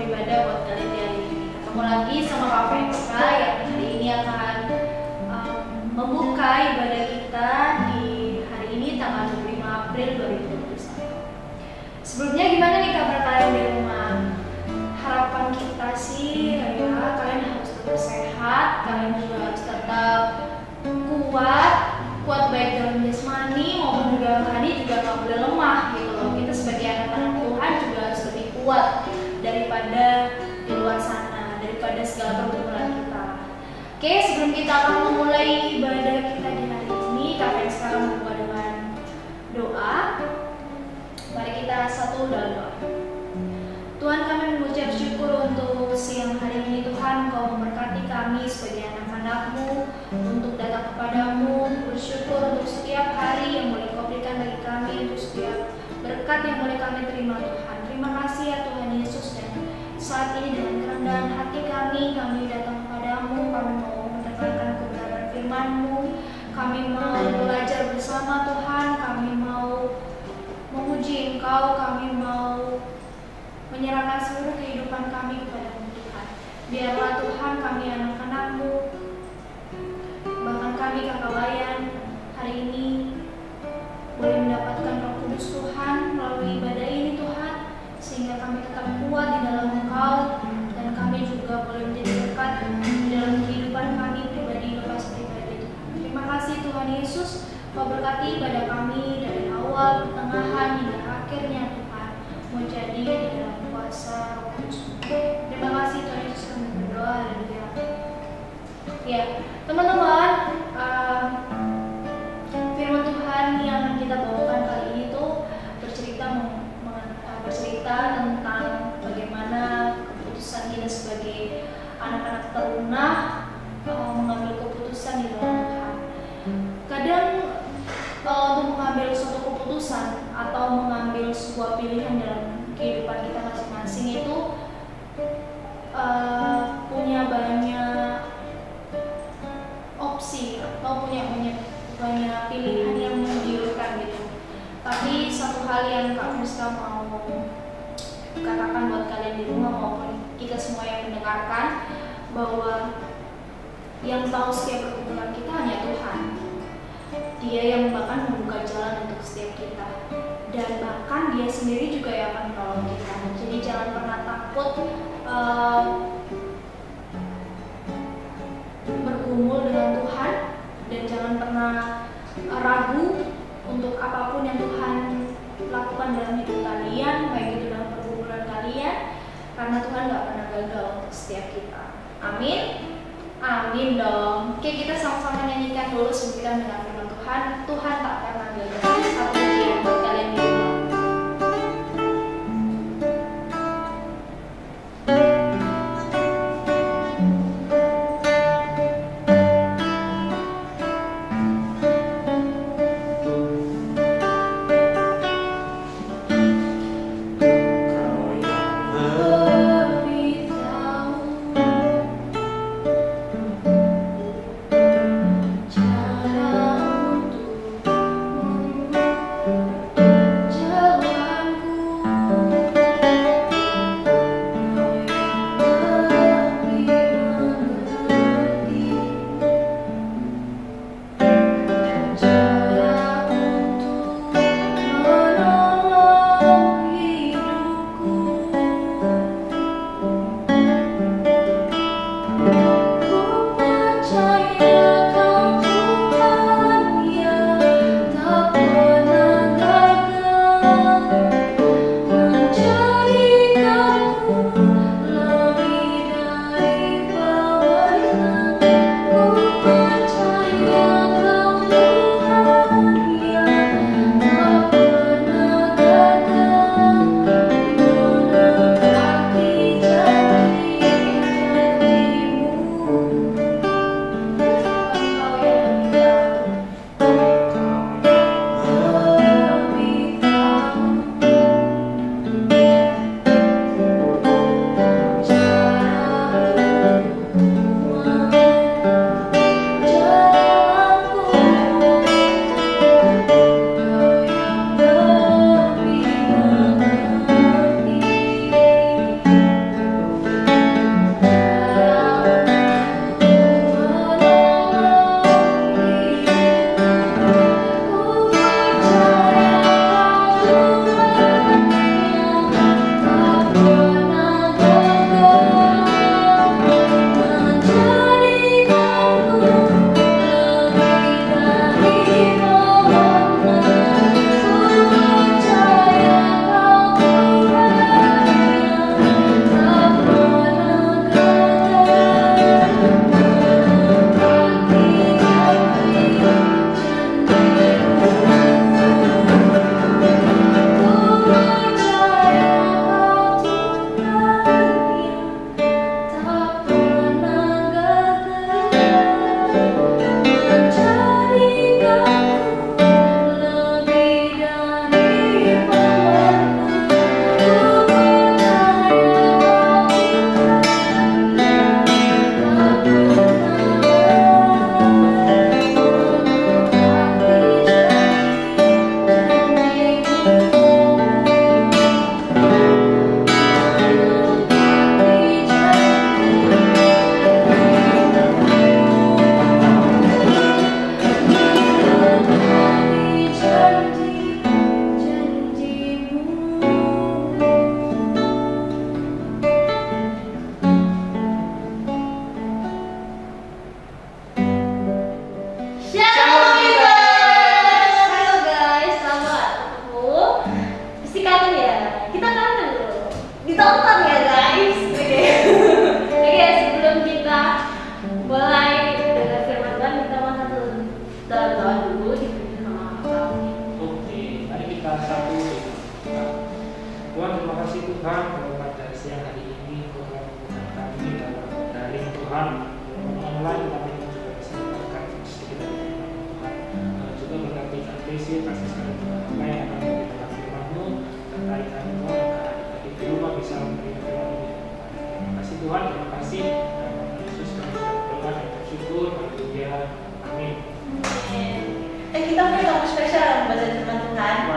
beribadah buat kalian di hari ini. Ketemu lagi sama Kak Veska yang hari ini akan membuka ibadah kita di hari ini tanggal 25 April 2021. Sebelumnya gimana nih kabar kalian di rumah? Harapan kita sih ya kalian harus tetap sehat, kalian juga harus tetap kuat baik dalam jasmani maupun juga rohani, juga nggak boleh lemah gitu loh. Kita sebagai anak-anak Tuhan juga harus lebih kuat daripada di luar sana, daripada segala pergumulan kita. Oke, sebelum kita akan memulai ibadah kita di hari ini, kalian sekarang membuka dengan doa. Mari kita satu dalam doa. Tuhan, kami mengucap syukur untuk siang hari ini. Tuhan, Kau memberkati kami sebagai anak-anak-Mu untuk datang kepadamu, bersyukur untuk setiap hari yang boleh Kau berikan bagi kami, untuk setiap berkat yang boleh kami terima Tuhan. Terima kasih ya Tuhan Yesus, dan saat ini dengan kerendahan hati kami datang kepadamu, kami mau mendengarkan kebenaran firman-Mu, kami mau belajar bersama Tuhan, kami mau memuji Engkau, kami mau menyerahkan seluruh kehidupan kami kepada-Mu Tuhan. Biarlah Tuhan kami anak-anak-Mu, bahkan kami kakak layan hari ini boleh mendapatkan Roh Kudus Tuhan melalui ibadah ini Tuhan, sehingga kami tetap kuat di dalam Engkau, dan kami juga boleh menjadi berkat di dalam kehidupan kami pribadi lepas pribadi Tuhan. Terima kasih Tuhan Yesus, Kau berkati ibadah kami dari awal, pertengahan hingga akhirnya Tuhan, mau jadi di dalam kuasa Roh Kudus. Terima kasih Tuhan Yesus, kami berdoa. Haleluya. Ya, teman-teman, firman Tuhan yang kita bawakan kali ini tuh bercerita tentang bagaimana keputusan kita sebagai anak-anak teruna mengambil keputusan di dalam Tuhan. Kadang untuk mengambil suatu keputusan atau mengambil sebuah pilihan dalam kehidupan kita masing-masing itu punya banyak opsi atau punya banyak pilihan yang menggiurkan gitu. Tapi satu hal yang Kak Friska mau katakan buat kalian di rumah maupun kita semua yang mendengarkan, bahwa yang tahu setiap pergumulan kita hanya Tuhan. Dia yang bahkan membuka jalan untuk setiap kita, dan bahkan Dia sendiri juga yang akan menolong kita. Jadi jangan pernah takut bergumul dengan Tuhan, dan jangan pernah ragu untuk apapun yang Tuhan lakukan dalam hidup kalian, baik itu dalam pergumulan kalian, karena Tuhan gak pernah gagal untuk setiap kita. Amin? Amin dong. Oke, kita sama-sama nyanyikan dulu sebelum kita mendengar firman Tuhan. Tuhan tak pernah gagal. Satu pujian buat kalian di rumah. Cara untuk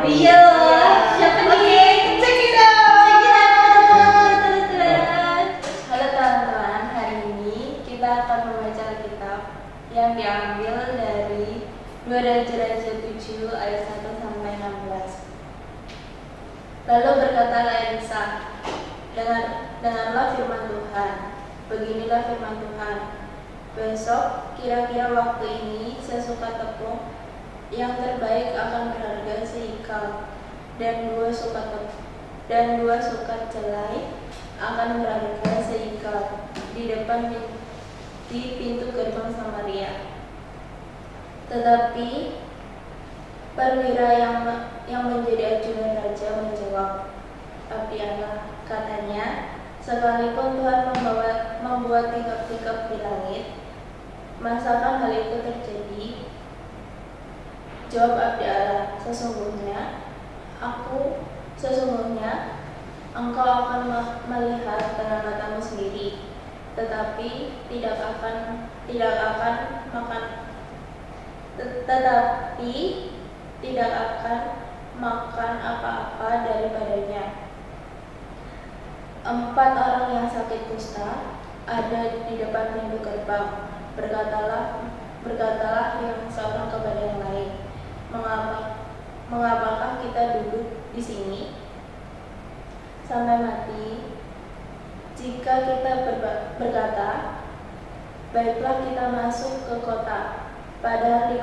Iya loh. Siapa nih? Check it out. Halo teman-teman, hari ini kita akan membaca kitab yang diambil dari 2 Raja-Raja 7 ayat 1 sampai 16. Lalu berkatalah Elisa, dengarlah firman Tuhan. Beginilah firman Tuhan. Besok kira-kira waktu ini sesuka tepung yang terbaik akan berharga seikal, dan 2 sukat jelai akan berharga seikal di depan di pintu gerbang Samaria. Tetapi perwira yang menjadi ajudan raja menjawab, "Abdi Allah," katanya, "sekalipun Tuhan membuat tingkap-tingkap di langit, masakan hal itu terjadi?" Jawab Abdi Allah, "Sesungguhnya engkau akan melihat dengan matamu sendiri, tetapi tidak akan makan apa-apa daripadanya." 4 orang yang sakit kusta ada di depan pintu gerbang. Berkatalah yang seorang kepada yang lain, "Mengapakah kita duduk di sini sampai mati? Jika kita berkata, baiklah kita masuk ke kota, padahal di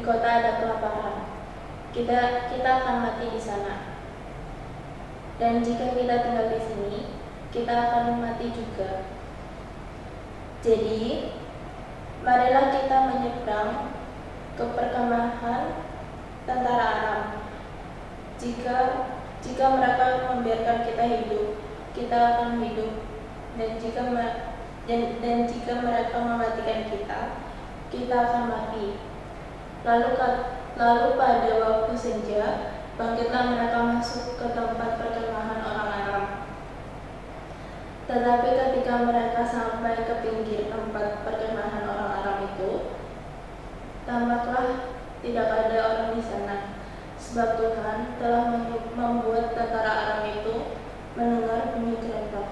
kota ada kelaparan, kita akan mati di sana. Dan jika kita tinggal di sini, kita akan mati juga. Jadi, marilah kita menyeberang ke perkemahan tentara Aram. Jika mereka membiarkan kita hidup, kita akan hidup. Dan jika mereka mematikan kita akan mati." Lalu pada waktu senja, bangkitlah mereka masuk ke tempat perkemahan orang Aram. Tetapi ketika mereka sampai ke pinggir tempat perkemahan orang Aram itu, tampaklah tidak ada orang di sana, sebab Tuhan telah membuat tentara Aram itu mendengar bunyi kereta,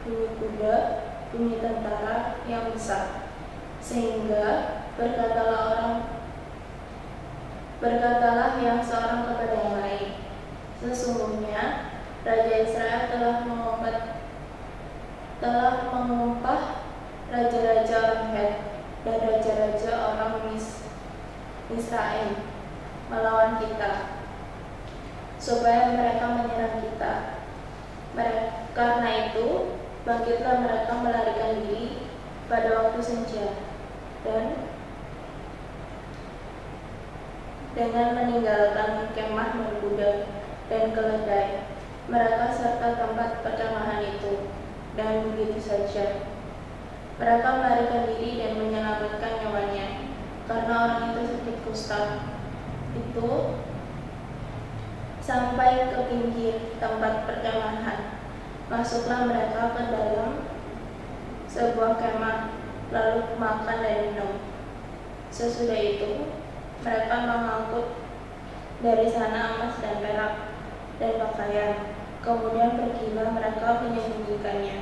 bunyi kuda, bunyi tentara yang besar, sehingga berkatalah yang seorang kepada yang lain, "Sesungguhnya Raja Israel telah mengumpah raja-raja orang Het dan raja-raja orang Misraim melawan kita, supaya mereka menyerang kita. Karena itu, bangkitlah mereka melarikan diri pada waktu senja, dan dengan meninggalkan kemah dan kuda dan keledai mereka serta tempat perkemahan itu, dan begitu saja mereka melarikan diri dan menyelamatkan nyawanya, karena orang itu sakit kusta itu sampai ke pinggir tempat perkemahan. Masuklah mereka ke dalam sebuah kemah, lalu makan dan minum. Sesudah itu mereka mengangkut dari sana emas dan perak dan pakaian. Kemudian pergilah mereka menyembunyikannya.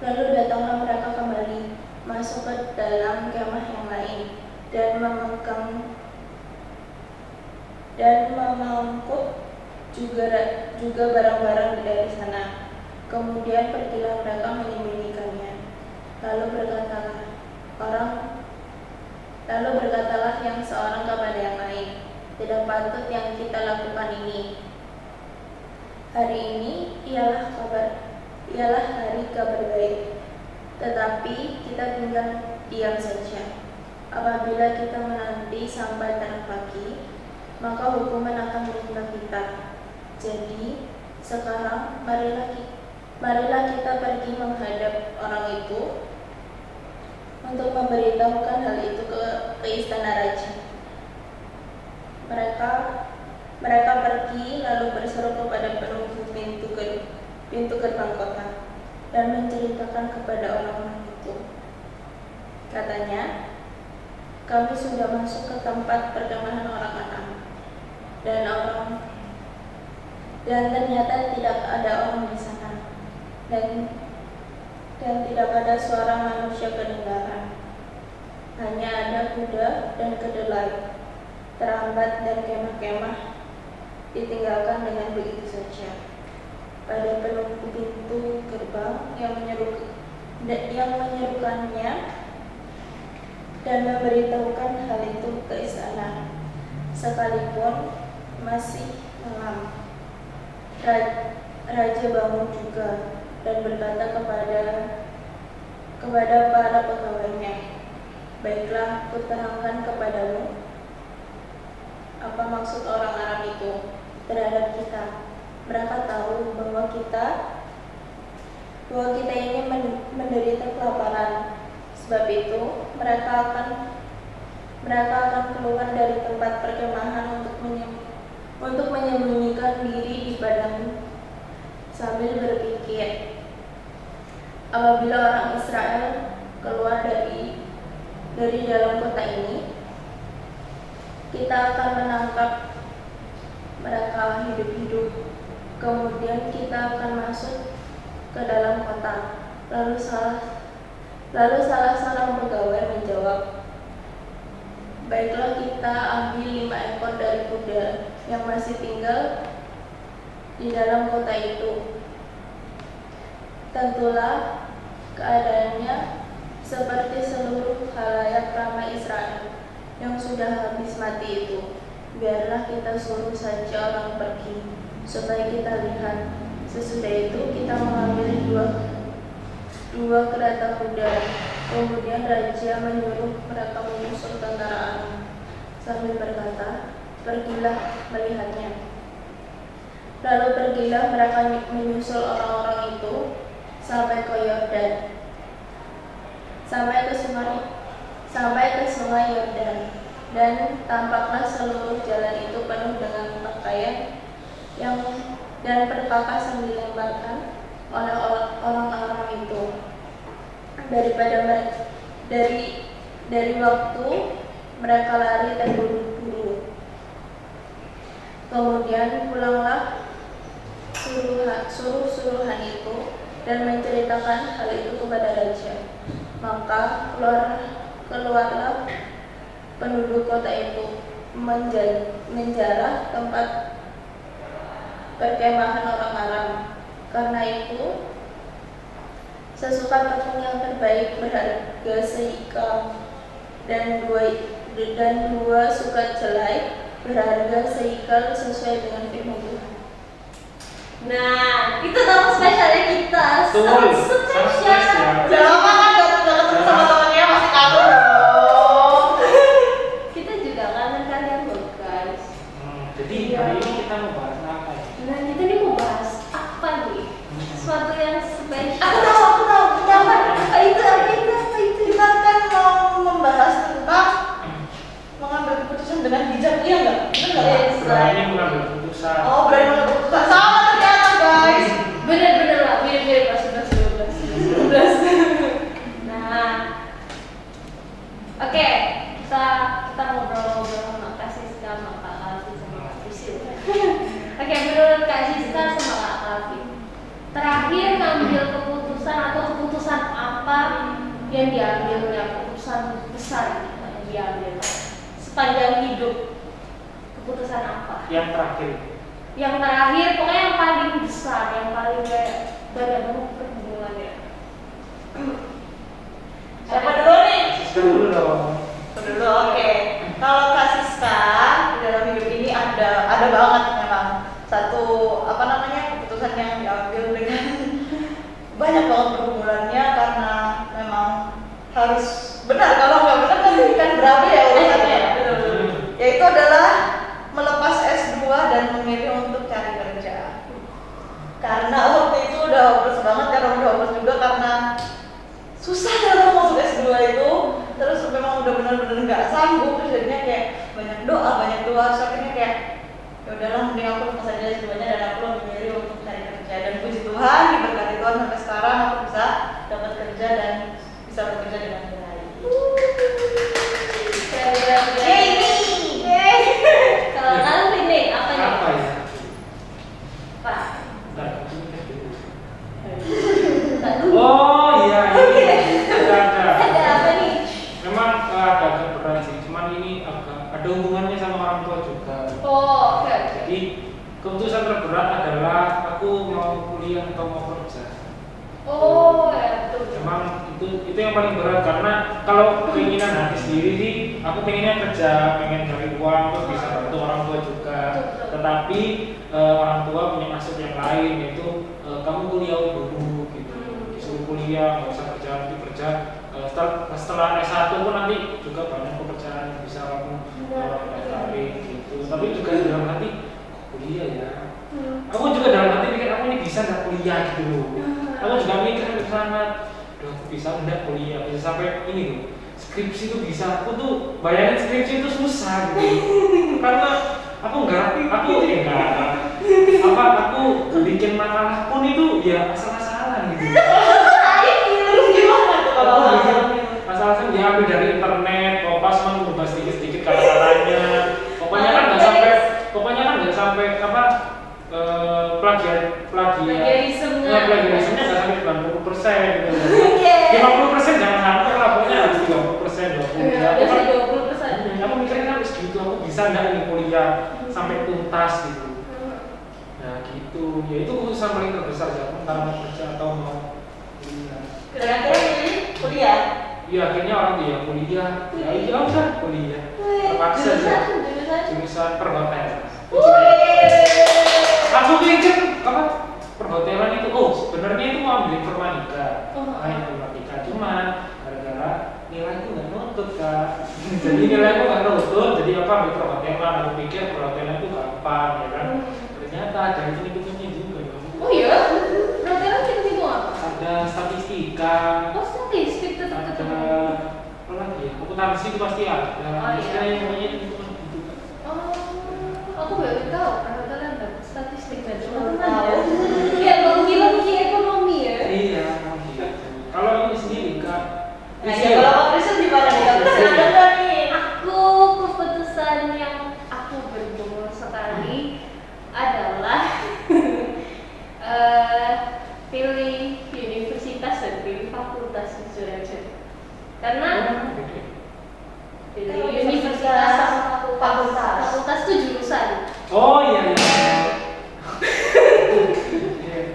Lalu datanglah mereka kembali, masuk ke dalam kemah yang lain, dan mengangkut juga barang-barang dari sana. Kemudian pergilah mereka menyembunyikannya. Lalu berkatalah yang seorang kepada yang lain, "Tidak patut yang kita lakukan ini. Hari ini ialah hari kabar baik, tetapi kita tinggal diam saja. Apabila kita menanti sampai terbit pagi, maka hukuman akan menimpa kita. Jadi sekarang marilah kita pergi menghadap orang itu untuk memberitahukan hal itu ke istana raja." Mereka pergi lalu berseru kepada penunggu pintu gerbang kota dan menceritakan kepada orang-orang itu. Katanya, "Kami sudah masuk ke tempat perkemahan orang Aram dan ternyata tidak ada orang di sana, dan tidak ada suara manusia kedengaran. Hanya ada kuda dan kedelai terambat dan kemah-kemah ditinggalkan dengan begitu saja. Pada penunggu pintu gerbang yang menyerukannya dan memberitahukan hal itu ke istana, sekalipun masih malam. Raja bangun juga dan berkata kepada para pegawainya, "Baiklah, kuterangkan kepadamu apa maksud orang Arab itu terhadap kita. Mereka tahu bahwa kita ini menderita kelaparan. Sebab itu mereka akan keluar dari tempat perkemahan untuk menyembunyikan diri di padang sambil berpikir, apabila orang Israel keluar dari dalam kota ini, kita akan menangkap mereka hidup-hidup. Kemudian kita akan masuk ke dalam kota." Lalu salah seorang pegawai menjawab, "Baiklah, kita ambil 5 ekor dari kuda yang masih tinggal di dalam kota itu. Tentulah keadaannya seperti seluruh khalayak ramai Israel yang sudah habis mati itu. Biarlah kita suruh saja orang pergi, supaya kita lihat. Sesudah itu kita mengambil dua kereta kuda." Kemudian raja menyuruh mereka menyusul tentaraan sambil berkata, "Pergilah melihatnya." Lalu pergilah mereka menyusul orang-orang itu sampai ke Yordan, sampai ke sungai Yordan, dan tampaklah seluruh jalan itu penuh dengan pakaian dan perkakas yang dilemparkan oleh orang-orang itu dari waktu mereka lari terburu-buru. Kemudian pulanglah suruhan itu dan menceritakan hal itu kepada raja. Maka keluarlah penduduk kota itu menjarah tempat perkemahan orang Aram. Karena itu sesuka tepung yang terbaik berharga seikal, dan dua sukat jelai berharga seikal sesuai dengan firman Tuhan. Nah, itu nama spesialnya kita. Sangat spesial. Jangan kan gak ketemu sama temannya masih kangen dong. Kita juga kangen kalian loh guys. Jadi hari ini kita mau bahas apa ya? Nah, kita ini mau bahas apa nih? Sesuatu yang spesial. Aku tahu. Apa itu? Kita kan mau membahas tentang mengambil keputusan dengan bijak, iya nggak? Bener nggak? Yes. Berani mengambil keputusan. Oh, berani mengambil keputusan. Sama ternyata guys. Bener lah, mirip 11. Nah, oke, kita ngobrol-ngobrol sama Kak Siska, sama Kak Alfi, sama Kak Prisil. Oke, menurut Kak Siska sama Kak Alfi, terakhir ngambil keputusan atau keputusan apa yang diambil, yang keputusan besar yang diambil sepanjang hidup? Keputusan apa? Yang terakhir. Yang terakhir, pokoknya yang paling besar, yang paling kayak banyak banget perhubungannya. Siapa dulu nih? Siska dulu dong. Dulu, oke. Kalau Kak Siska di dalam hidup ini ada banget memang satu keputusan yang diambil dengan banyak banget pergumulannya, karena memang harus benar. Kalau nggak benar kan berabe ya urusannya. Yaitu adalah melepas S2 dan memilih untuk cari kerja. Karena waktu itu udah hopeless banget, karena udah hopeless juga karena susah dalam masuk S2 itu. Terus memang udah benar-benar nggak sanggup, terus jadinya kayak banyak doa, terus akhirnya kayak ya udahlah, mending aku lepas aja S2-nya dan aku lebih milih untuk cari kerja. Dan puji Tuhan, diberkati Tuhan sampai sekarang aku bisa dapat kerja dan bisa bekerja dengan baik. Kalau Alfi nih, kerja. Oh ya betul. Emang itu yang paling berat karena kalau keinginan hati sendiri sih, aku pengennya kerja, pengen cari uang, terus bisa bantu orang tua juga. Tetapi orang tua punya maksud yang lain, yaitu kamu kuliah dulu gitu, disuruh kuliah, nggak usah kerja nanti kerja. Setelah S1 pun nanti juga banyak pekerjaan yang bisa kamu daftarin gitu. Tapi juga dalam hati kuliah ya. Aku juga dalam hati mikir aku ini bisa nggak kuliah gitu. Aku juga mikir ke sana, aku bisa nggak kuliah, bisa sampai ini loh. Skripsi itu bisa, aku tuh bayangin skripsi itu susah gitu. Karena aku bikin makalah pun itu ya asal-asalan gitu. Terus gimana tuh kalau Asal-asalan diambil dari internet, kopas mengubah sedikit-sedikit kata-katanya. Pokoknya kan nggak sampai plagiarismenya nggak sampai 90% gitu. 50% jangan sampai lah, pokoknya harus 30%, 20%. Aku mikirnya habis gitu, aku bisa nggak ini kuliah sampai tuntas gitu. Nah gitu, ya itu keputusan paling terbesar ya, antara mau kerja atau mau kuliah. Kira-kira ini kuliah? Iya, akhirnya orang dia kuliah, ya udah kuliah. Terpaksa ya. Jurusan perhotelan. Aku pikir perhotelan itu, sebenarnya itu mau ambil informatika. Informatika cuman gara-gara nilai itu nggak nutut Kak. Jadi nilai itu nggak nutut, jadi ambil perhotelan. Aku pikir perhotelan itu gampang ya kan. Ternyata ada hitung-hitungnya juga. Oh iya? Perhotelan itu apa? Ada statistika. Statistik tetap ada apa lagi ya? Akuntansi itu pasti ada. Istilahnya namanya itu gitu kan. Aku baru tahu perhotelan dan statistik dan Baru tahu. Kayak logika ekonomi ya. Iya, gitu. Kalau ini sendiri Kak. Nah, ya kalau Kak Kristen gimana nih? Kak Kristen ada nggak nih? Aku keputusan yang aku bergumul sekali adalah pilih universitas dan pilih fakultas jujur aja. Karena pilih universitas sama fakultas itu jurusan. Oh iya.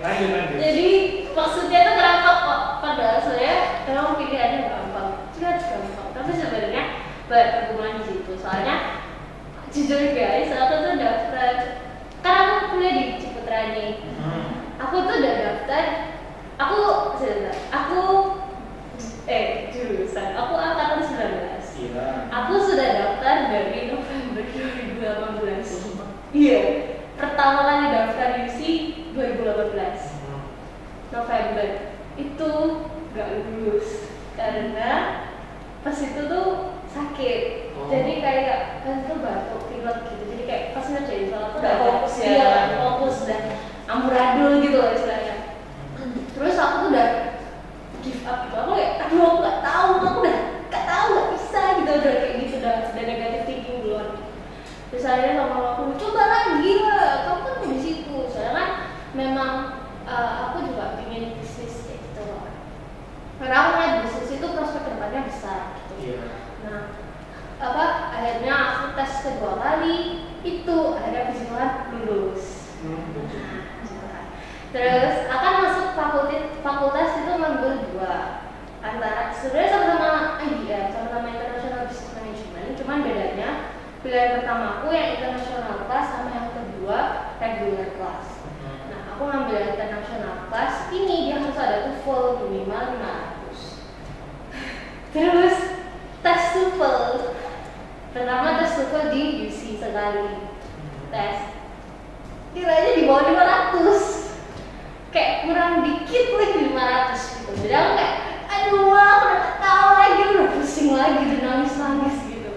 Lanjut. Jadi maksudnya itu kenapa kok padahal saya memang pilihannya gampang, gampang. Tapi sebenarnya banyak pergumulan di situ. Soalnya jujur guys, aku tuh daftar, kan aku kuliah di Ciputra nih. Aku tuh udah daftar, jurusan, aku angkatan 19. Iya. Aku sudah daftar dari November 2018. Iya, pertama kali daftar UC 2018 November. Itu gak lulus karena pas itu tuh sakit. Jadi kayak kan itu batuk pilek gitu. Jadi kayak pas ngerjain soal tuh gak fokus ya. Iya, fokus dan amburadul gitu loh istilahnya. Terus aku tuh udah give up gitu. Aku kayak aduh aku gak bisa gitu, udah kayak gitu, udah negatif thinking duluan. Terus akhirnya sama aku coba lagi lah, kamu kan di situ. Soalnya kan memang aku juga pengen bisnis kayak gitu loh. Karena aku ngeliat bisnis itu prospek kedepannya besar gitu. Iya. Nah, akhirnya aku tes kedua kali itu akhirnya puji Tuhan lulus. Terus akan masuk fakultas itu ngambil 2 antara sebenarnya sama-sama IBM, sama-sama International Business Management, cuman bedanya pilihan pertama aku yang international class sama yang kedua regular class. Nah, aku ngambil international class ini dia harus ada TOEFL minimal 500. Terus tes TOEFL pertama tes TOEFL di UC sekali tes kiranya di bawah 500, kayak kurang dikit lagi 500 gitu. Jadi aku kayak aduh aku udah gak tahu lagi, udah pusing lagi, udah nangis gitu.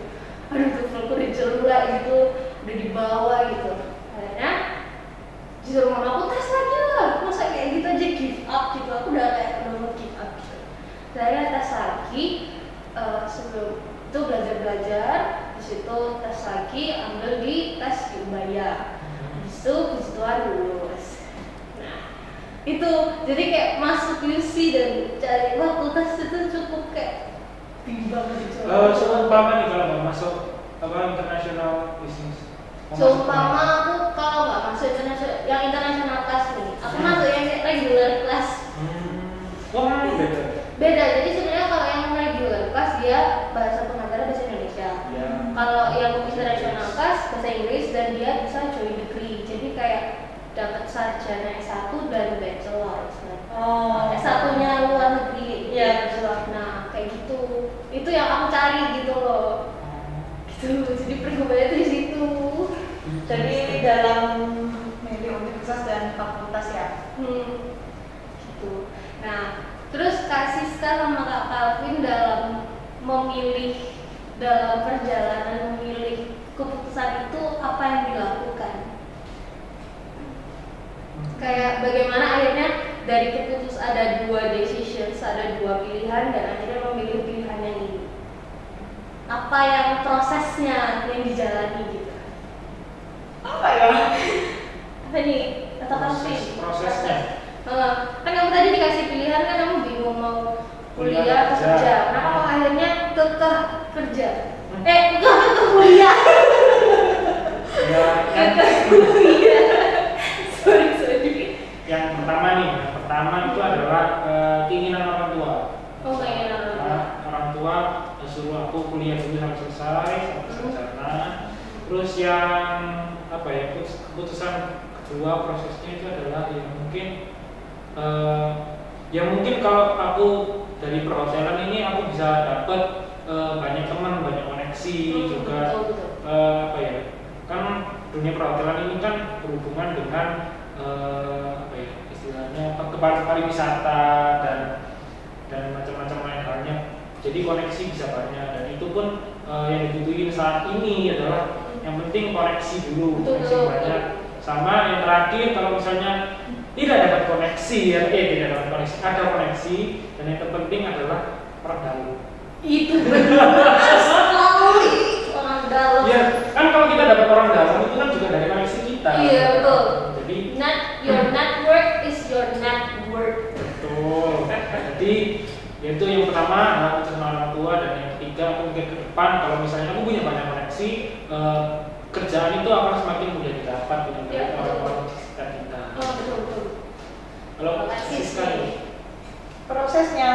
Aduh TOEFL udah jelek gitu, udah di bawah gitu. Akhirnya disuruh mama aku tes lagi lah, masa kayak gitu aja give up gitu. Aku udah mau give up gitu. Akhirnya tes lagi, sebelum itu belajar di situ tes lagi, ambil di tes di Ubaya. Habis itu puji Tuhan lulus. Nah itu jadi kayak masuk UC dan cari fakultas itu cukup kayak bimbang gitu. Cukup apa nih kalau mau masuk international business? Seumpama aku kalau nggak masuk international class nih, aku masuk yang kayak regular class. Wah, beda. Beda, jadi sebenarnya kalau yang regular class dia bahasa pengantarnya bahasa Indonesia. Ya. Kalau yang international class bahasa Inggris dan dia bisa join degree. Jadi kayak dapat sarjana S1 dan bachelor. S1-nya luar negeri. Iya, bachelor. Nah, kayak gitu. Itu yang aku cari gitu loh. Gitu. Jadi perguruannya itu di situ. Jadi dalam milih universitas dan fakultas ya. Gitu. Nah, terus Kak Siska sama Kak Calvin dalam memilih dalam perjalanan memilih keputusan itu apa yang dilakukan? Kayak bagaimana akhirnya dari keputus ada dua decisions, ada dua pilihan dan akhirnya memilih pilihan yang ini. Apa yang prosesnya yang dijalani gitu? Apa ya? Apa nih? Kata Calvin. Prosesnya. Kan kamu tadi dikasih pilihan kan kamu bingung mau kuliah atau Kerja. kerja. Kenapa kok akhirnya kekeh kerja? Kekeh kuliah. Ya, Kekeh kuliah. Sorry. yang pertama itu adalah keinginan orang tua. Oh, keinginan orang tua. Orang tua suruh aku kuliah dulu sampai selesai, sampai sarjana. Terus yang apa ya, keputusan kedua prosesnya itu adalah yang mungkin kalau aku dari perhotelan ini aku bisa dapat banyak teman, banyak koneksi juga. Betul. Apa ya, kan dunia perhotelan ini kan berhubungan dengan apa ya, istilahnya pariwisata dan macam-macam lain halnya. Jadi koneksi bisa banyak dan itu pun yang dibutuhin saat ini adalah yang penting koneksi dulu, koneksi banyak. Sama yang terakhir kalau misalnya tidak dapat koneksi tidak dapat koneksi, ada koneksi dan yang terpenting adalah orang dalam. Itu benar sekali orang dalam. Iya, kan kalau kita dapat orang dalam itu kan juga dari koneksi kita. Iya, betul. Jadi Your network is your net worth. betul. Jadi itu yang pertama adalah keputusan orang tua dan yang ketiga aku mikir ke depan kalau misalnya aku punya banyak koneksi, kerjaan itu akan semakin mudah didapat dengan orang-orang sekitar kita. Oh, betul. Kalau Makasih Siska sih. nih, Prosesnya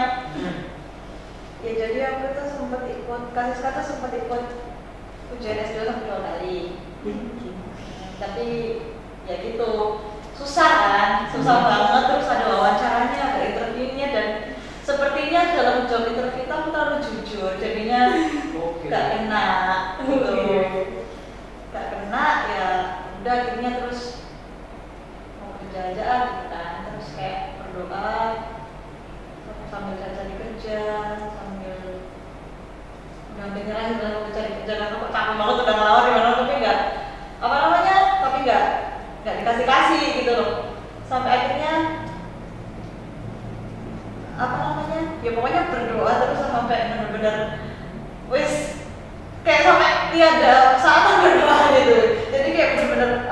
ya jadi aku tuh sempat ikut, kasih kata sempat ikut ujian S2 sampai 2 kali. Tapi ya gitu, susah kan, susah banget, terus ada wawancaranya, ada interviewnya dan sepertinya dalam job interview itu aku terlalu jujur, jadinya gak kena gitu. Gak kena ya udah akhirnya terus mau kerja aja gitu kan, terus kayak berdoa sambil cari kerja, sambil udah nyerah udah mau cari kerja karena kok capek banget udah ngelawar di mana tapi nggak tapi nggak dikasih gitu loh, sampai akhirnya ya pokoknya berdoa terus sampai benar-benar wis kayak sampai tiada saat berdoa gitu, jadi kayak benar-benar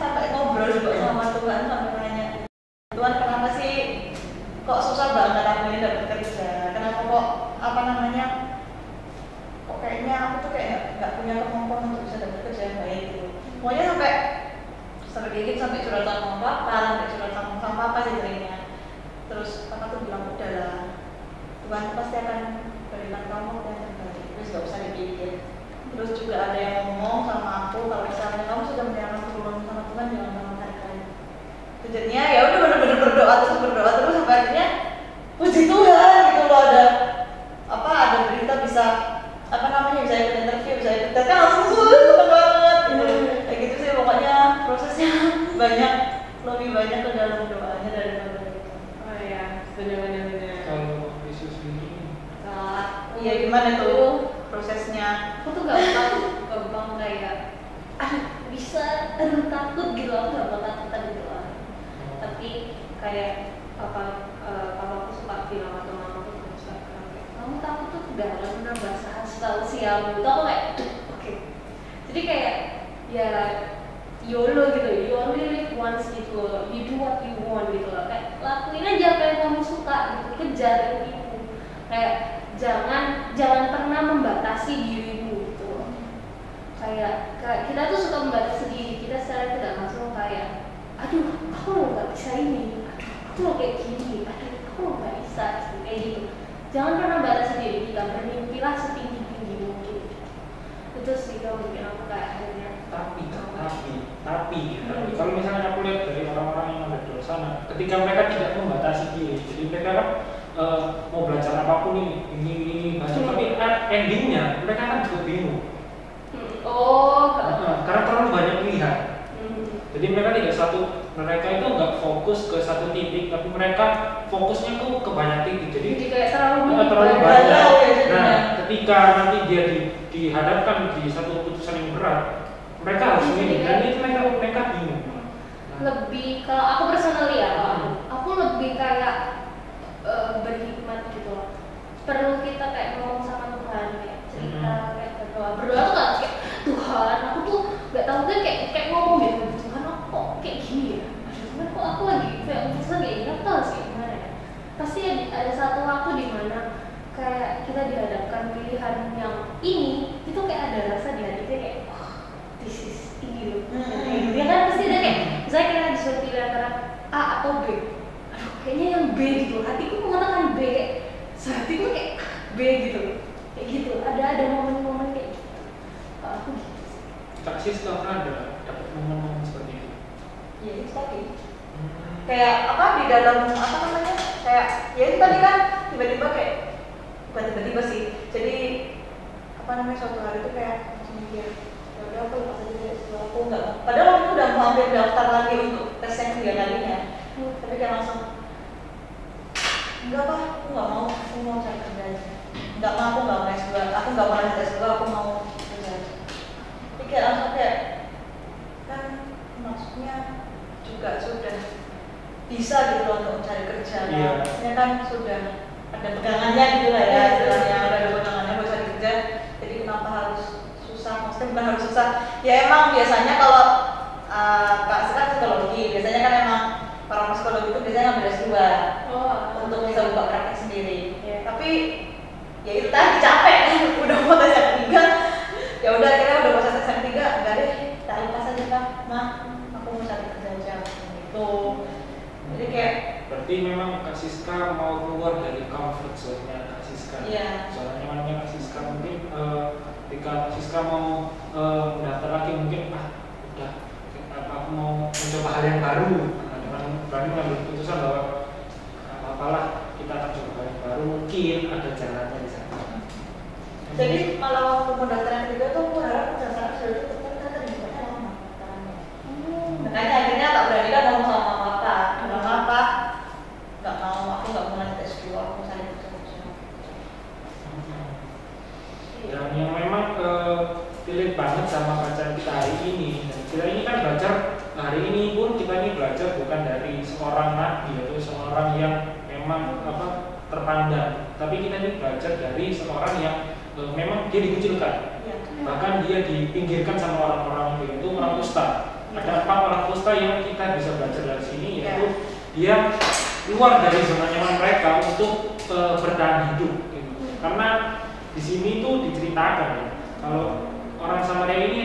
sampai ngobrol juga sama Tuhan, sampai nanya Tuhan kenapa sih kok susah banget aku ini dapat kerja, kenapa kok kok kayaknya aku tuh kayak nggak punya kemampuan untuk bisa dapat kerja yang baik gitu, pokoknya sampai gigit, sampai curhatan sama papa, sampai curhatan sama papa sih seringnya. Terus papa tuh bilang udahlah, Tuhan pasti akan berikan kamu yang terbaik, terus gak usah dipikir. Terus juga ada yang ngomong sama aku kalau misalnya kamu sudah menjalankan hubungan sama Tuhan jangan menghargai. Jadinya ya udah bener-bener berdoa terus sampai akhirnya puji Tuhan gitu loh, ada berita bisa bisa ikut interview, bisa ikut tes kan langsung seneng banget gitu. Kayak gitu sih pokoknya prosesnya lebih banyak ke dalam doanya daripada itu. Oh ya, benar. kalau Yesus ini Iya gimana tuh prosesnya? Aku tuh gampang kayak bisa takut gitu, aku gampang takutan gitu lah. Tapi kayak papaku suka bilang atau mamaku suka kayak kamu takut tuh dalam menambah tahu siang gitu, aku kayak oke. Jadi kayak ya YOLO gitu, you only live once gitu, you do what you want gitu loh, kayak lakuin aja apa yang kamu suka gitu, kejar itu, kayak jangan pernah membatasi dirimu gitu, kayak kayak kita tuh suka membatasi diri kita secara tidak langsung, kayak aduh aku lo nggak bisa ini, aduh aku lo kayak gini, aduh aku lo nggak bisa kayak gitu. Jangan pernah batasi diri kita, bermimpilah setinggi tinggi mungkin. Itu sih kalau bikin aku kayak akhirnya tapi kalau misalnya aku lihat dari orang-orang yang ada di luar sana, ketika mereka tidak membatasi diri, jadi mereka kan mau belajar apapun ini baca, tapi endingnya mereka kan juga bingung. Karena terlalu banyak pilihan. Jadi mereka itu nggak fokus ke satu titik, tapi mereka fokusnya tuh ke banyak titik. Jadi kayak terlalu banyak. Nah, ketika nanti dia dihadapkan di satu keputusan yang berat, mereka harus milih, dan itu mereka bingung. Lebih kalau aku personally ya, aku lebih kayak berhikmat gitu loh. Perlu kita kayak ngomong sama Tuhan, kayak cerita, kayak berdoa tuh gak kayak Tuhan, aku tuh gak tahu kan kayak ngomong gitu, Tuhan aku kok kayak gini ya, Tuhan kok aku lagi kayak keputusan kayak gini, aku harus kayak gimana ya. Pasti ada satu waktu di mana kayak kita dihadapkan pilihan yang ini, itu kayak ada rasa di hati kita kayak this is ini loh. Ya kan pasti ada kayak, misalnya kita disuruh pilih antara A atau B, aduh kayaknya yang B gitu, hatiku mengatakan B, kayak hatiku kayak B gitu, kayak gitu. Ada momen-momen kayak gitu. Aku gitu. Kak Siska ada dapat momen-momen seperti itu? Ya itu tadi. Kayak apa di dalam apa namanya? Kayak ya itu tadi kan tiba-tiba kayak bukan tiba-tiba sih. Jadi apa namanya suatu hari itu kayak langsung mikir, ya udah aku lepas aja deh, aku enggak. Padahal aku udah mau ambil daftar lagi untuk tes yang 3 kalinya. Tapi kayak langsung enggak apa, aku nggak mau cari kerja aja. Enggak mau, aku nggak mau S2, aku nggak mau S2, aku mau kerja aja. Tapi kayak langsung kayak kan maksudnya juga sudah bisa gitu loh untuk cari kerja. Maksudnya kan sudah ada pegangannya gitu lah ya, istilahnya ada pegangannya buat cari kerja. Jadi kenapa harus susah? Maksudnya bukan harus susah. Ya emang biasanya kalau Kak sekarang psikologi, biasanya kan emang para psikologi itu biasanya ngambil S2 untuk bisa buka praktek sendiri. Tapi ya itu tadi capek, udah mau tes yang 3, ya udah akhirnya udah mau tes yang 3, enggak deh, kita lepas aja Kak, aku mau cari kerja aja gitu. Jadi kayak berarti memang Kak Siska mau keluar dari comfort zone-nya Kak Siska. Zona nyamannya Kak Siska. Mungkin ketika Kak Siska mau mendaftar lagi, mungkin udah aku mau mencoba hal yang baru, dengan berani mengambil keputusan bahwa apalah kita akan coba hal yang baru, mungkin ada jalannya di sana. Jadi malah waktu pendaftaran yang 3 tuh aku harap pendaftaran sudah tutup, kan ternyata dibuatnya lama pendaftarannya. Makanya akhirnya tak berani kan ngomong sama Bapak, kenapa nggak mau, aku nggak mau lanjut S2, aku cari kerja. Dan yang memang relate banget sama bacaan kita hari ini. Kita ini kan belajar hari ini pun kita ini belajar bukan dari seorang nabi atau seorang yang memang terpandang, tapi kita ini belajar dari seorang yang memang dia dikucilkan, bahkan dia dipinggirkan sama orang-orang itu orang kusta. Ada 4 orang kusta yang kita bisa belajar dari sini, yaitu dia keluar dari zona nyaman mereka untuk bertahan hidup gitu. Karena di sini tuh diceritakan ya, kalau orang Samaria ini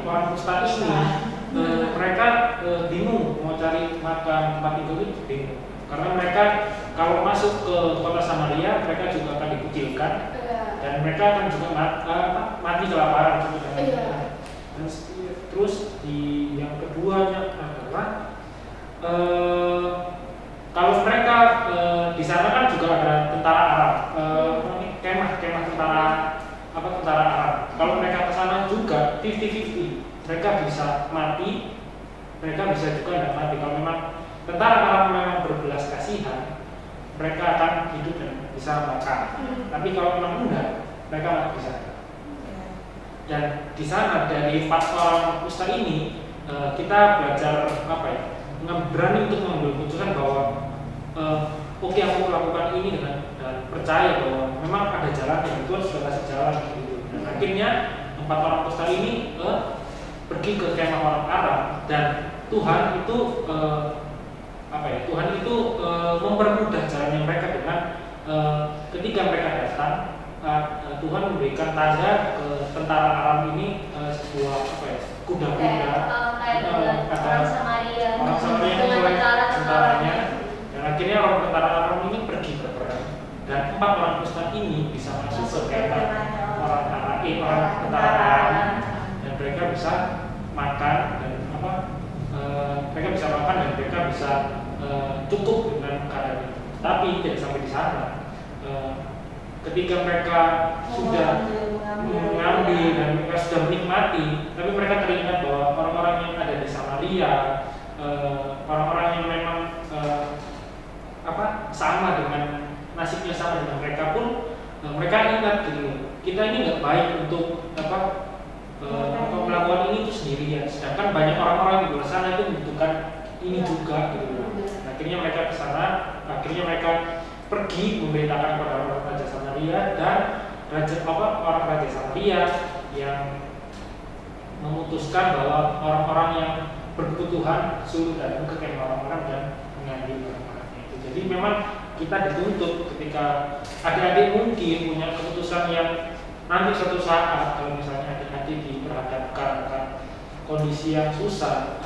orang kusta ini mereka bingung mau cari makan tempat itu bingung, karena mereka kalau masuk ke kota Samaria mereka juga akan dikucilkan dan mereka akan juga mati kelaparan gitu. Dan terus yang keduanya adalah kalau mereka di sana kan juga ada tentara Arab, kemah tentara Arab. Kalau mereka ke sana juga 50-50, mereka bisa mati, mereka bisa juga tidak mati. Kalau memang tentara Arab memang berbelas kasihan, mereka akan hidup dan bisa makan. Tapi kalau memang enggak, mereka nggak bisa. Dan di sana dari 4 orang kusta ini kita belajar berani untuk mengambil keputusan bahwa oke, aku lakukan ini dan percaya bahwa memang ada jalan yang Tuhan sudah kasih jalan gitu. Dan akhirnya 4 orang kusta ini pergi ke kemah orang Arab, dan Tuhan itu mempermudah jalannya mereka dengan ketika mereka datang, Tuhan memberikan tanda ke tentara Aram ini sebuah apa ya, kuda-kuda, orang Samaria yang mulai tentaranya, dan akhirnya orang tentara Aram ini pergi berperang, dan 4 orang kusta ini bisa masuk ke kemah orang tentara Aram, dan mereka bisa makan dan mereka bisa makan dan mereka bisa cukup dengan makanan itu. Tapi tidak sampai di sana. Ketika mereka sudah mengambil dan mereka sudah menikmati, tapi mereka teringat bahwa orang-orang yang ada di Samaria, orang-orang yang memang sama dengan nasibnya sama dengan mereka pun, mereka ingat gitu, kita ini nggak baik untuk melakukan ini itu sendirian, sedangkan banyak orang-orang di luar sana itu membutuhkan ini juga gitu. Akhirnya mereka ke sana, akhirnya mereka pergi memberitakan kepada orang Raja Samaria, dan orang Raja Samaria yang memutuskan bahwa orang-orang yang berkebutuhan suruh datang ke kemah orang-orang dan mengambil orang-orangnya itu. Jadi memang kita dituntut ketika adik-adik mungkin punya keputusan yang nanti suatu saat kalau misalnya adik-adik diperhadapkan kondisi yang susah,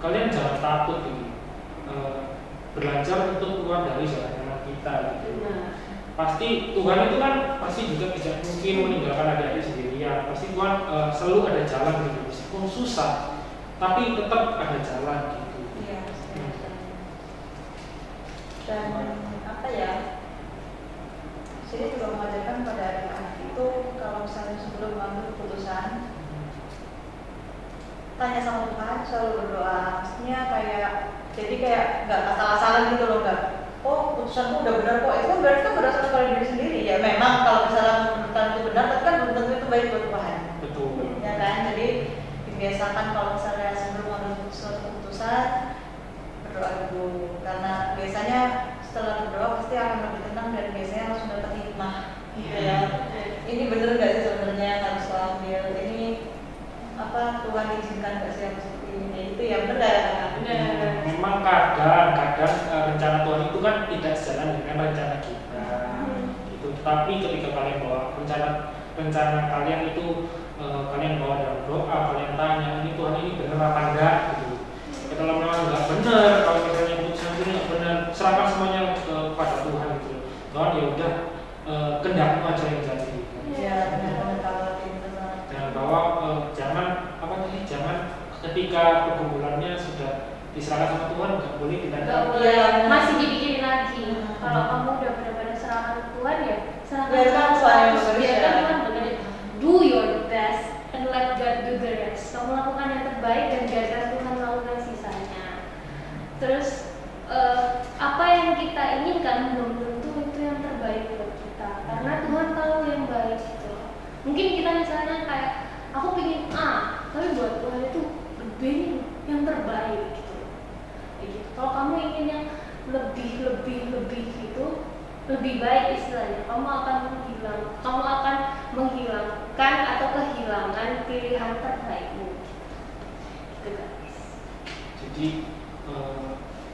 kalian jangan takut gitu. Belajar untuk keluar dari zona nyaman kita gitu. Pasti Tuhan itu kan pasti juga tidak mungkin meninggalkan adik-adik sendirian. Pasti Tuhan selalu ada jalan gitu, meskipun susah, tapi tetap ada jalan gitu. Iya. Dan apa ya? Saya juga mengajarkan pada adik-adik itu kalau misalnya sebelum mengambil keputusan, tanya sama Tuhan, selalu berdoa. Maksudnya kayak nggak asal-asalan gitu loh, nggak. Oh, keputusanmu udah benar kok. Itu kan berarti kan berdasarkan pada diri sendiri. Ya memang kalau misalnya keputusan itu benar, tapi kan belum tentu itu baik buat Tuhan. Betul. Ya kan, jadi dibiasakan kalau misalnya sebelum mengambil suatu keputusan berdoa dulu, karena biasanya setelah berdoa pasti akan lebih tenang dan biasanya langsung dapat hikmah. Gitu ya. Ini bener nggak sih sebenarnya yang harus lo ambil? Ini Tuhan izinkan nggak sih yang seperti ini? Itu ya benar. Memang kadang rencana Tuhan itu kan tidak sejalan dengan rencana kita, gitu. Tapi ketika kalian bawa rencana kalian itu kalian bawa dalam doa, kalian tanya ini Tuhan ini benar apa enggak gitu. Kalau memang nggak benar, kalau misalnya keputusan itu nggak benar, serahkan semuanya kepada Tuhan gitu. Tuhan ya udah kehendakmu aja yang jadi. Ya benar-benar kalau itu. Dan bahwa jangan ketika pergumulannya sudah diserahkan sama Tuhan nggak boleh ditanya. Masih dipikirin lagi. Kalau kamu udah benar-benar serahkan ke Tuhan ya serahkan biarkan Tuhan yang bekerja. Do your best and let God do the rest. Kamu lakukan yang terbaik dan biarkan Tuhan melakukan sisanya. Terus apa yang kita inginkan belum tentu itu yang terbaik buat kita, karena Tuhan tahu yang baik gitu. Mungkin kita misalnya kayak aku pengen A, tapi buat Tuhan itu B yang terbaik gitu. Kalau kamu ingin yang lebih gitu, lebih baik istilahnya, kamu akan menghilangkan atau kehilangan pilihan terbaikmu. Gitu guys. Jadi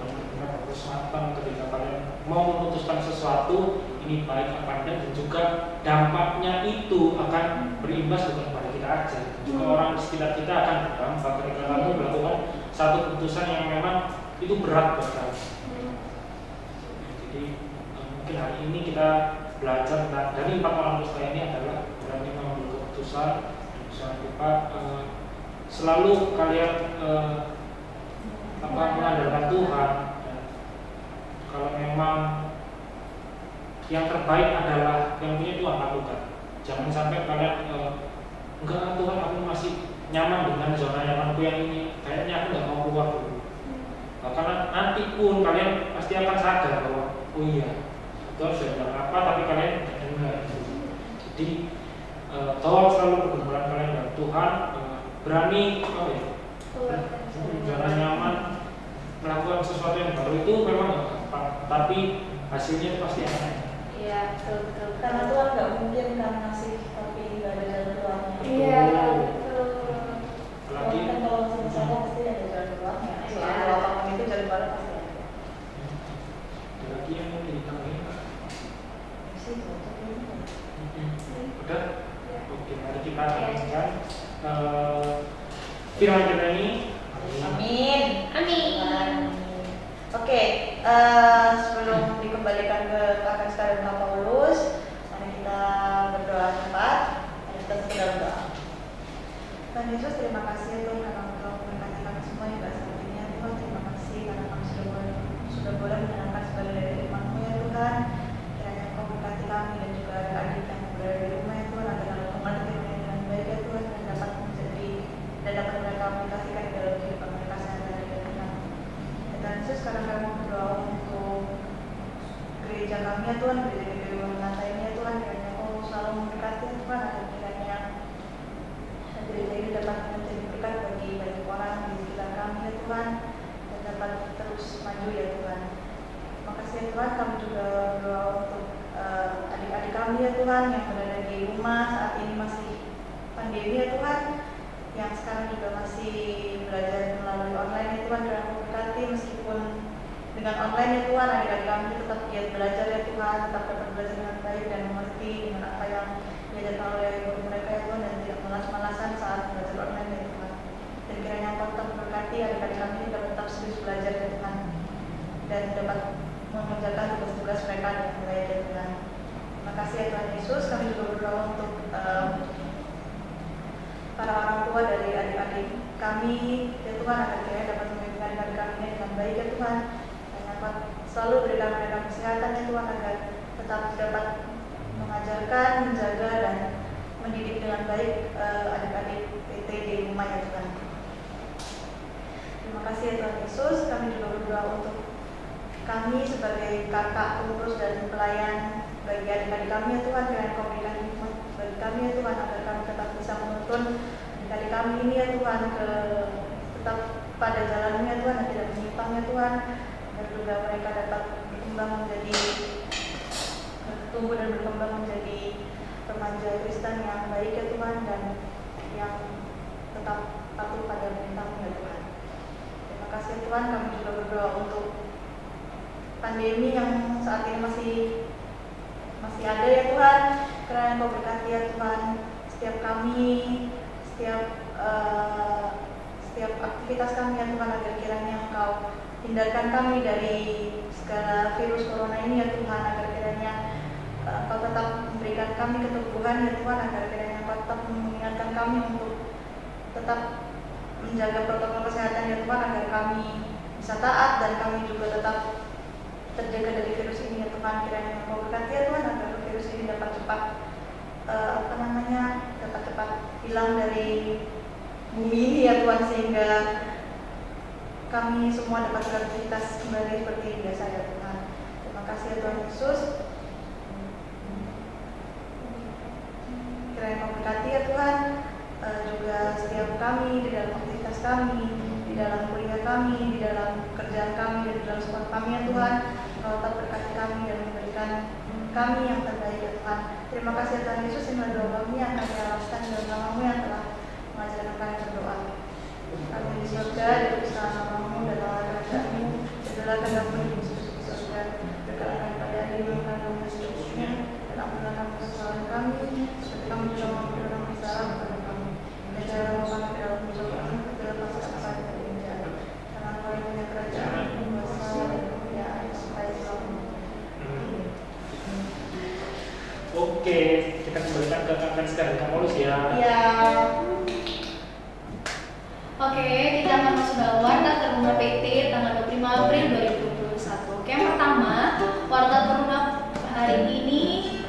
benar-benar harus matang ketika kalian mau memutuskan sesuatu ini baik apa enggak, dan juga dampaknya itu akan berimbas bukan pada kita aja, juga orang di sekitar kita akan berdampak ketika kamu melakukan satu keputusan yang memang itu berat buat kamu. Jadi mungkin hari ini kita belajar dari 4 orang kusta ini adalah berani mengambil keputusan, dan jangan lupa selalu kalian mengandalkan Tuhan. Dan kalau memang yang terbaik adalah yang punya Tuhan lakukan. Jangan sampai kalian enggak Tuhan, aku masih nyaman dengan zona nyamanku yang ini, kayaknya aku nggak mau keluar dulu. Karena nanti pun kalian pasti akan sadar bahwa oh iya Tuhan sudah bilang apa, tapi kalian tidak dengar. Jadi tolong selalu pergumulan kalian dengan Tuhan, berani zona nyaman, melakukan sesuatu yang baru itu memang nggak gampang, tapi hasilnya itu pasti akan. Iya, betul. Karena Tuhan nggak mungkin kan ngasih tapi nggak ada jalan keluarnya. Iya, betul. Apalagi kan kalau masih bersama pasti ada jalan keluarnya. Kalau apapun itu jalan keluar pasti ada. ada lagi yang mau ditambahin Pak? Sih, Udah? Oke, mari kita lanjutkan firman kita ini. Amin. Amin. Oke, sebelum dikembalikan ke Kakak Ska dan Kak Paulus, mari kita berdoa cepat. Mari kita sedang berdoa. Tuhan Yesus, terima kasih Tuhan karena Engkau memberkati kami semua juga saat ini ya Tuhan. Terima kasih karena kami sudah boleh menyenangkan sebagai dari firman-Mu ya Tuhan. Kiranya Engkau memberkati kami dan juga adik-adik yang berada di rumah ya Tuhan, agar dalam pengertian dengan baik ya Tuhan, dan dapat menjadi dan dapat mereka aplikasikan di dalam kehidupan mereka sehari-hari ya Tuhan. Ya Tuhan Yesus, sekarang kami mau berdoa untuk gereja kami ya Tuhan, gereja GBI Menata ini ya Tuhan. Kiranya Engkau selalu memberkati ya Tuhan, agar kiranya gereja ini dapat menjadi berkat bagi banyak orang di sekitar kami ya Tuhan, dan dapat terus maju ya Tuhan. Terima kasih ya Tuhan, kami juga berdoa untuk adik-adik kami ya Tuhan yang berada di rumah saat ini masih pandemi ya Tuhan, yang sekarang juga masih belajar melalui online ya Tuhan. Kiranya memberkati meskipun dengan online ya Tuhan, adik-adik kami tetap giat belajar ya Tuhan, tetap dapat belajar dengan baik dan mengerti dengan apa yang diajarkan oleh guru mereka ya Tuhan, dan tidak malas-malasan saat belajar online ya Tuhan. Dan kiranya Engkau tetap memberkati adik-adik kami dapat tetap serius belajar ya Tuhan, dan dapat mengerjakan tugas-tugas mereka dengan baik ya Tuhan. Terima kasih ya Tuhan Yesus. Kami juga berdoa untuk para orang tua dari adik-adik kami ya Tuhan, agar kiranya dapat membimbing adik-adik kami dengan baik ya Tuhan, dan dapat selalu berikan mereka kesehatan ya Tuhan, agar tetap dapat mengajarkan, menjaga, dan mendidik dengan baik adik-adik PT di rumah ya Tuhan. Terima kasih ya Tuhan Yesus. Kami juga berdoa untuk kami sebagai kakak, pengurus, dan pelayan bagi adik-adik kami ya Tuhan. Kiranya Kau berikan hikmat bagi kami ya Tuhan, agar kami tetap bisa menuntun adik-adik kami ini ya Tuhan tetap pada jalannya ya Tuhan, dan tidak menyimpang ya Tuhan, agar juga mereka dapat berkembang menjadi tumbuh dan berkembang menjadi remaja Kristen yang baik ya Tuhan, dan yang tetap patuh pada perintah-Mu ya Tuhan. Terima kasih ya Tuhan. Kami juga berdoa untuk pandemi yang saat ini masih ada ya Tuhan. Kiranya Kau berkati ya Tuhan setiap kami, setiap aktivitas kami ya Tuhan, agar kiranya Engkau hindarkan kami dari segala virus corona ini ya Tuhan, agar kiranya Engkau tetap memberikan kami keteguhan ya Tuhan, agar kiranya Engkau tetap mengingatkan kami untuk tetap menjaga protokol kesehatan ya Tuhan, agar kami bisa taat dan kami juga tetap terjaga dari virus ini ya Tuhan. Kiranya Engkau berkati ya Tuhan, agar virus ini dapat cepat dapat cepat hilang dari bumi ini ya Tuhan, sehingga kami semua dapat beraktivitas kembali seperti biasa ya Tuhan. Terima kasih ya Tuhan Yesus. Kiranya Kau berkati ya Tuhan juga setiap kami di dalam aktivitas kami, di dalam kuliah kami, di dalam pekerjaan kami, dan di dalam sekolah kami ya Tuhan. Kau tetap berkati kami dan memberikan kami yang terbaik ya Tuhan. Terima kasih ya Tuhan Yesus. Inilah doa kami yang kami alaskan dalam nama-Mu yang telah mengajarkan kami berdoa. Kami di surga, dipujilah nama-Mu dan dalam kerajaan-Mu, jadilah kehendak-Mu di bumi di surga. Berkatlah kami pada hari ini kami seterusnya, dan ampunilah kami kesalahan kami, seperti kami juga mengampuni orang yang bersalah kepada kami. Dan janganlah kami ke dalam pencobaan, tetapi lepaskan kami dari yang jahat. Karena Engkau yang punya kerajaan, kuasa, dan kemuliaan sampai selamanya. Oke, kita kembalikan ke Kakak Ska dan Kak Paulus ya. Iya. Oke, kita akan masuk dalam Warta Teruna PT tanggal 25 April 2021. Oke, yang pertama, Warta Teruna hari ini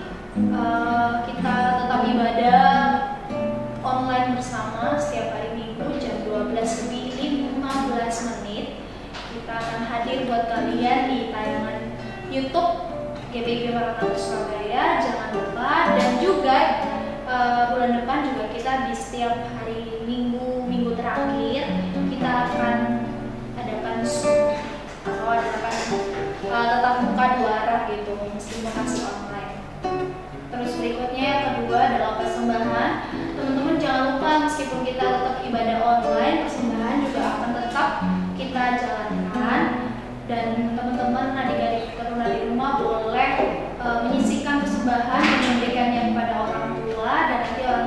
kita tetap ibadah online bersama setiap hari Minggu jam 12:15. Kita akan hadir buat kalian di tayangan YouTube GBI Maranatha Surabaya. Jangan lupa, dan juga bulan depan juga kita di setiap hari minggu terakhir kita akan adakan Zoom atau adakan tetap muka 2 arah gitu, meskipun masih online. Terus berikutnya yang kedua adalah persembahan. Teman-teman jangan lupa, meskipun kita tetap ibadah online, persembahan juga akan tetap kita jalankan. Dan teman-teman adik-adik teruna di rumah boleh menyisihkan persembahan dan memberikannya kepada orang tua, dan nanti orang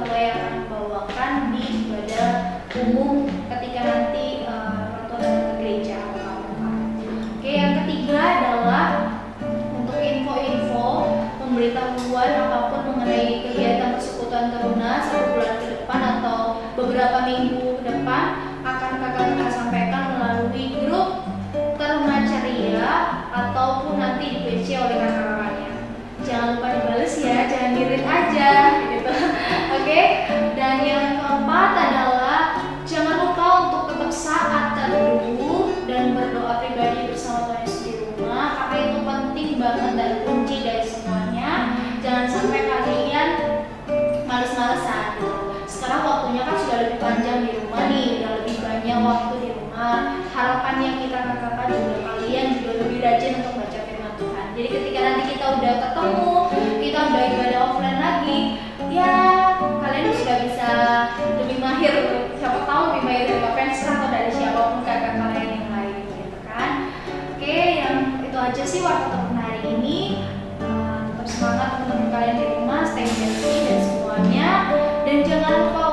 DC oleh kakak-kakaknya. Jangan lupa dibales ya, jangan di-read aja gitu. Oke. Dan yang keempat adalah jangan lupa untuk tetap saat teduh dan berdoa pribadi bersama Tuhan Yesus di rumah, karena itu penting banget dan kunci dari semuanya. Jangan sampai kalian males-malesan gitu. Sekarang waktunya kan sudah lebih panjang di rumah nih, udah lebih banyak waktu di rumah. Harapannya kita kakak-kakak juga kalian juga lebih rajin untuk baca firman Tuhan. Jadi ketika nanti kita udah ketemu, kita udah ibadah offline lagi, ya kalian sudah bisa lebih mahir, siapa tahu lebih mahir dari Kak Fensa atau dari siapapun kakak kalian yang lain gitu kan. Oke, yang itu aja sih waktu temen hari ini. Tetap semangat teman-teman kalian di rumah, stay healthy dan semuanya, dan jangan lupa